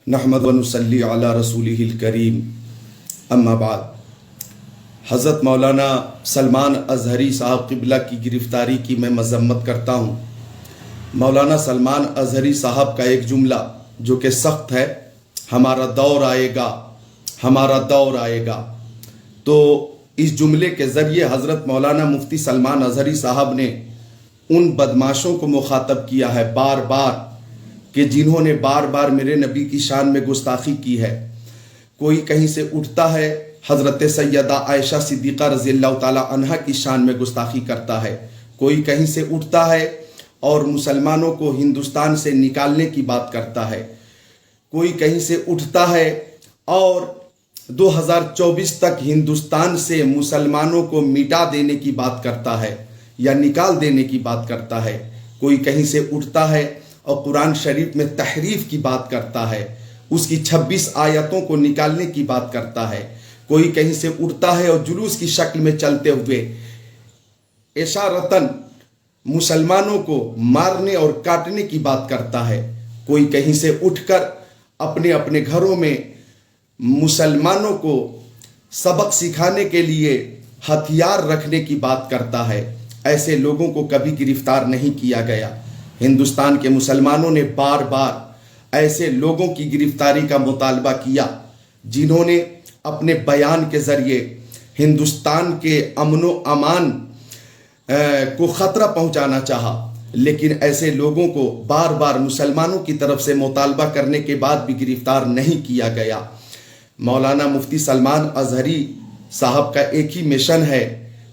नहमद व नुसल्ली अला रसूलिहिल करीम अम्मा बाद। हज़रत मौलाना सलमान अज़हरी साहब क़िबला की गिरफ़्तारी की मैं मज़म्मत करता हूँ। मौलाना सलमान अज़हरी साहब का एक जुमला जो कि सख्त है, हमारा दौर आएगा, हमारा दौर आएगा। तो इस जुमले के ज़रिए हज़रत मौलाना मुफ्ती सलमान अज़हरी साहब ने उन बदमाशों को मुखातब किया है बार बार कि जिन्होंने बार बार मेरे नबी की शान में गुस्ताखी की है। कोई कहीं से उठता है, हज़रत सैयदा आयशा सिद्दीक़ा रज़ियल्लाहु ताला अन्हा की शान में गुस्ताखी करता है। कोई कहीं से उठता है और मुसलमानों को हिंदुस्तान से निकालने की बात करता है। कोई कहीं से उठता है और 2024 तक हिंदुस्तान से मुसलमानों को मिटा देने की बात करता है या निकाल देने की बात करता है। कोई कहीं से उठता है और कुरान शरीफ में तहरीफ की बात करता है, उसकी 26 आयतों को निकालने की बात करता है। कोई कहीं से उठता है और जुलूस की शक्ल में चलते हुए इशारतन मुसलमानों को मारने और काटने की बात करता है। कोई कहीं से उठकर अपने अपने घरों में मुसलमानों को सबक सिखाने के लिए हथियार रखने की बात करता है। ऐसे लोगों को कभी गिरफ्तार नहीं किया गया। हिंदुस्तान के मुसलमानों ने बार बार ऐसे लोगों की गिरफ्तारी का मुतालबा किया जिन्होंने अपने बयान के ज़रिए हिंदुस्तान के अमन व अमान को ख़तरा पहुंचाना चाहा, लेकिन ऐसे लोगों को बार बार मुसलमानों की तरफ से मुतालबा करने के बाद भी गिरफ्तार नहीं किया गया। मौलाना मुफ्ती सलमान अज़हरी साहब का एक ही मिशन है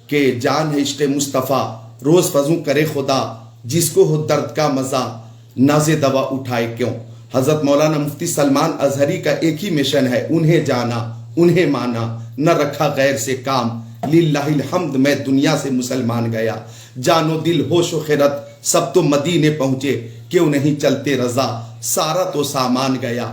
कि जान है इश्क़ मुस्तफ़ा, रोज़ फजू करे खुदा, जिसको हो दर्द का मज़ा, नाज़े दवा उठाए क्यों। हज़रत मौलाना मुफ्ती सलमान अज़हरी का एक ही मिशन है, उन्हें जाना, उन्हें माना, न रखा गैर से काम, लिल्लाहिल हम्द मैं दुनिया से मुसलमान गया। जानो दिल होश व खिरत सब तो मदीने पहुँचे, क्यों नहीं चलते रज़ा, सारा तो सामान गया।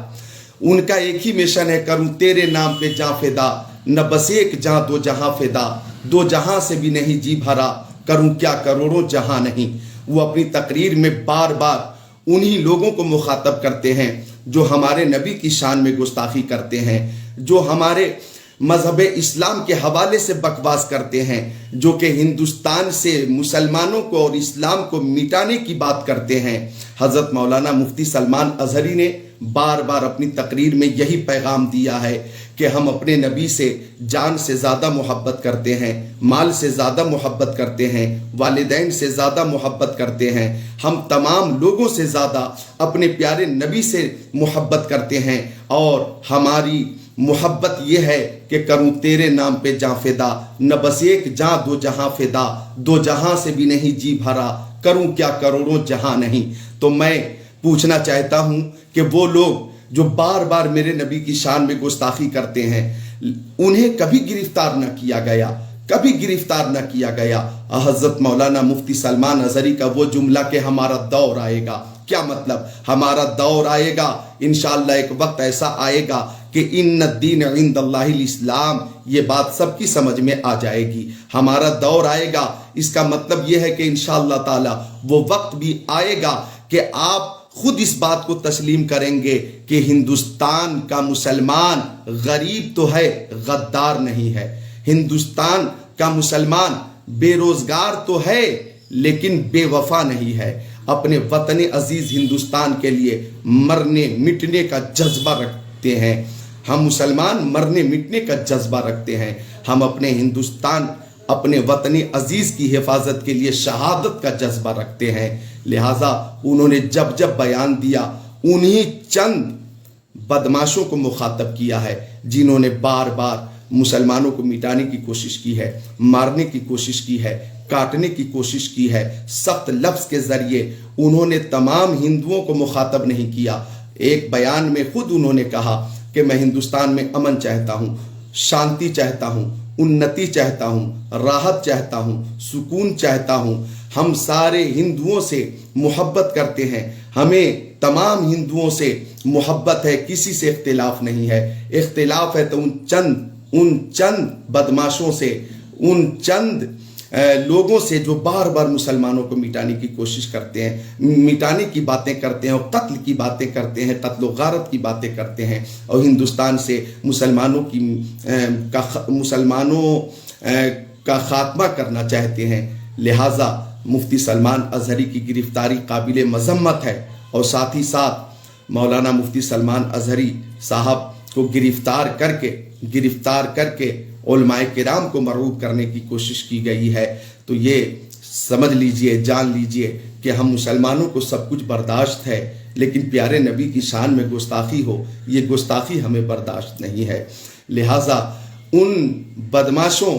उनका एक ही मिशन है, करूँ तेरे नाम पे जा फिदा, न बस एक जहाँ दो जहाँ फिदा, दो जहाँ से भी नहीं जी भरा, करूँ क्या करोड़ों जहाँ नहीं। वो अपनी तकरीर में बार बार उन्हीं लोगों को मुखातब करते हैं जो हमारे नबी की शान में गुस्ताखी करते हैं, जो हमारे मजहब इस्लाम के हवाले से बकवास करते हैं, जो कि हिंदुस्तान से मुसलमानों को और इस्लाम को मिटाने की बात करते हैं। हज़रत मौलाना मुफ्ती सलमान अज़हरी ने बार बार अपनी तकरीर में यही पैगाम दिया है कि हम अपने नबी से जान से ज़्यादा मोहब्बत करते हैं, माल से ज़्यादा मोहब्बत करते हैं, वालिदैन से ज़्यादा मोहब्बत करते हैं, हम तमाम लोगों से ज़्यादा अपने प्यारे नबी से मोहब्बत करते हैं। और हमारी मोहब्बत ये है कि करूँ तेरे नाम पे जा फिदा, न बस एक जहाँ दो जहाँ फिदा, दो जहाँ से भी नहीं जी भरा, करूँ क्या करोड़ों जहाँ नहीं। तो मैं पूछना चाहता हूँ कि वो लोग जो बार बार मेरे नबी की शान में गुस्ताखी करते हैं, उन्हें कभी गिरफ्तार न किया गया, कभी गिरफ्तार न किया गया। हज़रत मौलाना मुफ्ती सलमान अज़हरी का वो जुमला कि हमारा दौर आएगा, क्या मतलब हमारा दौर आएगा? इंशाअल्लाह एक वक्त ऐसा आएगा कि इन्न दीन इंदल्लाहिल इस्लाम, ये बात सबकी समझ में आ जाएगी। हमारा दौर आएगा, इसका मतलब ये है कि इंशाअल्लाह ताला वो वक्त भी आएगा कि आप खुद इस बात को तस्लीम करेंगे कि हिंदुस्तान का मुसलमान गरीब तो है, गद्दार नहीं है। हिंदुस्तान का मुसलमान बेरोजगार तो है लेकिन बेवफा नहीं है। अपने वतन अजीज हिंदुस्तान के लिए मरने मिटने का जज्बा रखते हैं। हम मुसलमान मरने मिटने का जज्बा रखते हैं। हम अपने हिंदुस्तान, अपने वतन अजीज की हिफाजत के लिए शहादत का जज्बा रखते हैं। लिहाजा उन्होंने जब जब बयान दिया, उन्हीं चंद बदमाशों को मुखातब किया है जिन्होंने बार बार मुसलमानों को मिटाने की कोशिश की है, मारने की कोशिश की है, काटने की कोशिश की है। सख्त लफ्ज़ के ज़रिए उन्होंने तमाम हिंदुओं को मुखातब नहीं किया। एक बयान में खुद उन्होंने कहा कि मैं हिंदुस्तान में अमन चाहता हूँ, शांति चाहता हूँ, उन्नति चाहता हूँ, राहत चाहता हूँ, सुकून चाहता हूँ। हम सारे हिंदुओं से मोहब्बत करते हैं, हमें तमाम हिंदुओं से मोहब्बत है, किसी से इख्तिलाफ नहीं है। इख्तिलाफ है तो उन चंद बदमाशों से, उन चंद لوگوں سے جو بار بار مسلمانوں کو مٹانے کی کوشش کرتے ہیں، مٹانے کی باتیں کرتے ہیں اور قتل کی باتیں کرتے ہیں، قتل و غارت کی باتیں کرتے ہیں اور ہندوستان سے مسلمانوں کا خاتمہ کرنا چاہتے ہیں۔ لہٰذا مفتی سلمان اظہری کی گرفتاری قابل مذمت ہے، اور ساتھ ہی ساتھ مولانا مفتی سلمان اظہری صاحب کو گرفتار کر کے علماء کرام کو مرعوب کرنے کی کوشش کی گئی ہے۔ تو یہ سمجھ لیجئے، جان لیجئے کہ ہم مسلمانوں کو سب کچھ برداشت ہے، لیکن پیارے نبی کی شان میں گستاخی ہو، یہ گستاخی ہمیں برداشت نہیں ہے۔ لہٰذا ان بدماشوں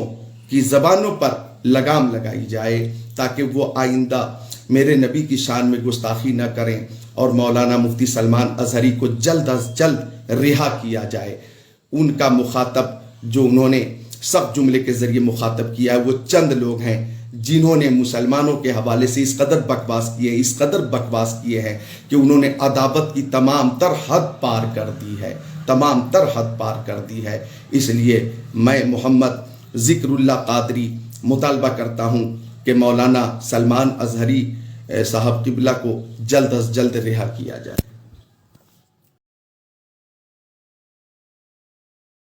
کی زبانوں پر لگام لگائی جائے تاکہ وہ آئندہ میرے نبی کی شان میں گستاخی نہ کریں، اور مولانا مفتی سلمان اظہری کو جلد از جلد رہا کیا جائے۔ ان کا مخاطب جو انہوں نے سب جملے کے ذریعے مخاطب کیا ہے وہ چند لوگ ہیں جنہوں نے مسلمانوں کے حوالے سے اس قدر بکواس کیے ہیں کہ انہوں نے عداوت کی تمام تر حد پار کر دی ہے۔ اس لیے میں محمد ذکر اللہ قادری مطالبہ کرتا ہوں کہ مولانا سلمان اظہری صاحب قبلہ کو جلد از جلد رہا کیا جائے۔